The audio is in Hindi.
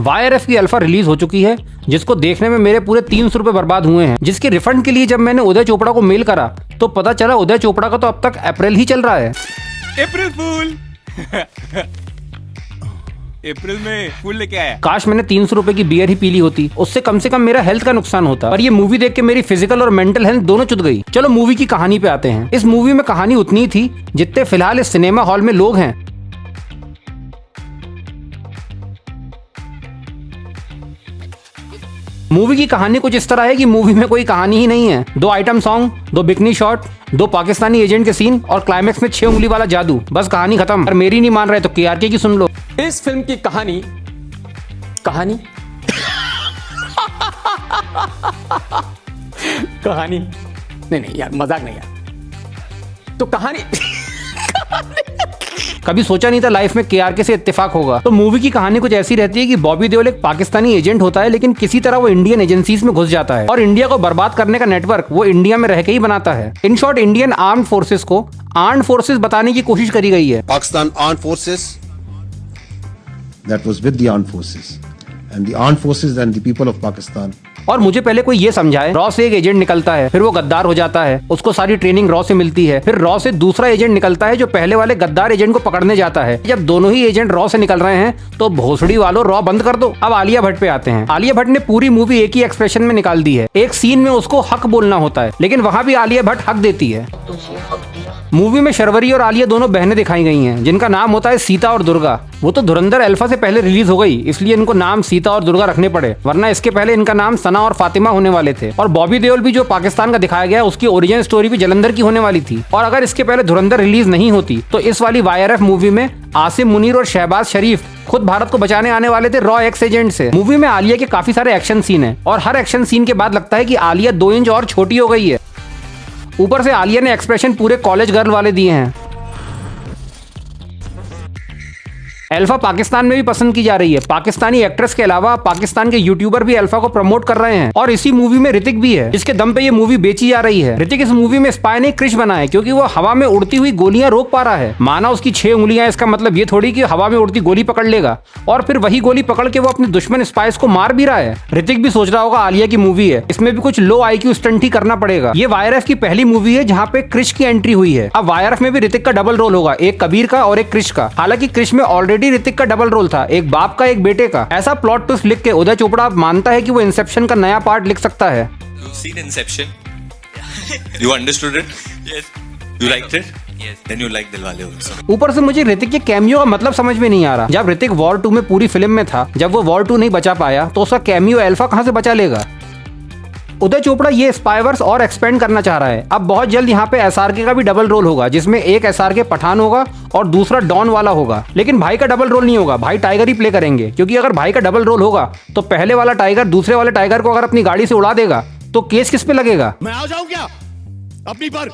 YRF की अल्फा रिलीज हो चुकी है, जिसको देखने में मेरे पूरे 300 रुपए बर्बाद हुए हैं, जिसके रिफंड के लिए जब मैंने उदय चोपड़ा को मेल करा तो पता चला उदय चोपड़ा का तो अब तक अप्रैल ही चल रहा है। अप्रैल फूल। अप्रैल में फूल लेके आया। काश मैंने 300 रुपए की बियर ही पी ली होती, उससे कम से कम मेरा हेल्थ का नुकसान होता। पर ये मूवी देख के मेरी फिजिकल और मेंटल हेल्थ दोनों चुद गई। चलो मूवी की कहानी पे आते हैं। इस मूवी में कहानी उतनी थी जितने फिलहाल इस सिनेमा हॉल में लोग हैं। मूवी की कहानी कुछ इस तरह है कि मूवी में कोई कहानी ही नहीं है। 2 item song, 2 bikini shot, 2 Pakistani agent के सीन और क्लाइमेक्स में 6 उंगली वाला जादू, बस कहानी खत्म। और मेरी नहीं मान रहे तो KRK की सुन लो। इस फिल्म की कहानी नहीं यार, मजाक नहीं यार। तो कहानी कभी सोचा नहीं था लाइफ में KRK से इत्तेफाक होगा। तो मूवी की कहानी कुछ ऐसी रहती है कि बॉबी देओल एक पाकिस्तानी एजेंट होता है, लेकिन किसी तरह वो इंडियन एजेंसीज में घुस जाता है और इंडिया को बर्बाद करने का नेटवर्क वो इंडिया में रह के ही बनाता है। In short, Indian armed forces को आर्म्ड फोर्सेस बताने की कोशिश करी गई है। Pakistan Armed Forces, that was with the armed forces, and the armed forces and the people of Pakistan. और मुझे पहले कोई ये समझाए, रॉ से एक एजेंट निकलता है, फिर वो गद्दार हो जाता है, उसको सारी ट्रेनिंग रॉ से मिलती है, फिर रॉ से दूसरा एजेंट निकलता है जो पहले वाले गद्दार एजेंट को पकड़ने जाता है। जब दोनों ही एजेंट रॉ से निकल रहे हैं तो भोसड़ी वालों रॉ बंद कर दो। अब आलिया भट्ट पे आते हैं। आलिया भट्ट ने पूरी मूवी एक ही एक्सप्रेशन में निकाल दी है। एक सीन में उसको हक बोलना होता है, लेकिन वहां भी आलिया भट्ट हक देती है। मूवी में शर्वरी और आलिया दोनों बहनें दिखाई गई हैं, जिनका नाम होता है सीता और दुर्गा। वो तो धुरंधर अल्फा से पहले रिलीज हो गई, इसलिए इनको नाम सीता और दुर्गा रखने पड़े, वरना इसके पहले इनका नाम सना और फातिमा होने वाले थे। और बॉबी देओल भी जो पाकिस्तान का दिखाया गया, उसकी ओरिजिनल स्टोरी भी जलंधर की होने वाली थी। और अगर इसके पहले धुरंधर रिलीज नहीं होती तो इस वाली YRF मूवी में आसिम मुनीर और शहबाज शरीफ खुद भारत को बचाने आने वाले थे रॉ एक्स एजेंट से। मूवी में आलिया के काफी सारे एक्शन सीन है और हर एक्शन सीन के बाद लगता है कि आलिया 2 इंच और छोटी हो गई है। ऊपर से आलिया ने एक्सप्रेशन पूरे कॉलेज गर्ल वाले दिए हैं। अल्फा पाकिस्तान में भी पसंद की जा रही है। पाकिस्तानी एक्ट्रेस के अलावा पाकिस्तान के यूट्यूबर भी अल्फा को प्रमोट कर रहे हैं और इसी मूवी में ऋतिक भी है, जिसके दम पे ये मूवी बेची जा रही है। ऋतिक इस मूवी में स्पाई नहीं क्रिश बना है, क्योंकि वो हवा में उड़ती हुई गोलियां रोक पा रहा है। माना उसकी 6 उंगलियां, इसका मतलब ये थोड़ी कि हवा में उड़ती गोली पकड़ लेगा और फिर वही गोली पकड़ के वो अपने दुश्मन स्पाइस को मार भी रहा है। ऋतिक भी सोच रहा होगा आलिया की मूवी है, इसमें भी कुछ लो IQ स्टंट ही करना पड़ेगा। ये YRF की पहली मूवी है जहाँ पे क्रिश की एंट्री हुई है। अब YRF में भी ऋतिक का डबल रोल होगा, एक कबीर का और एक क्रिश का। हालांकि क्रिश में ऑलरेडी ऋतिक का डबल रोल था, एक बाप का एक बेटे का। ऐसा प्लॉट ट्विस्ट लिख के उदय चोपड़ा मानता है कि वो इंसेप्शन का नया पार्ट लिख सकता है। You've seen Inception? You understood it? Yes. You liked it? Yes. Then you like Dilwale also. ऊपर से मुझे ऋतिक के कैमियो का मतलब समझ में नहीं आ रहा। जब ऋतिक वॉर 2 में पूरी फिल्म में था, जब वो वॉर 2 नहीं बचा पाया तो उसका कैमियो अल्फा कहां से बचा लेगा। उदय चोपड़ा ये स्पाइवर्स और एक्सपेंड करना चाह रहा है। अब बहुत जल्द यहाँ पे SRK का भी डबल रोल होगा, जिसमें एक SRK पठान होगा और दूसरा डॉन वाला होगा। लेकिन भाई का डबल रोल नहीं होगा, भाई टाइगर ही प्ले करेंगे, क्योंकि अगर भाई का डबल रोल होगा तो पहले वाला टाइगर दूसरे वाले टाइगर को अगर अपनी गाड़ी से उड़ा देगा तो केस किस पे लगेगा। मैं आ जाऊं क्या अपनी पर?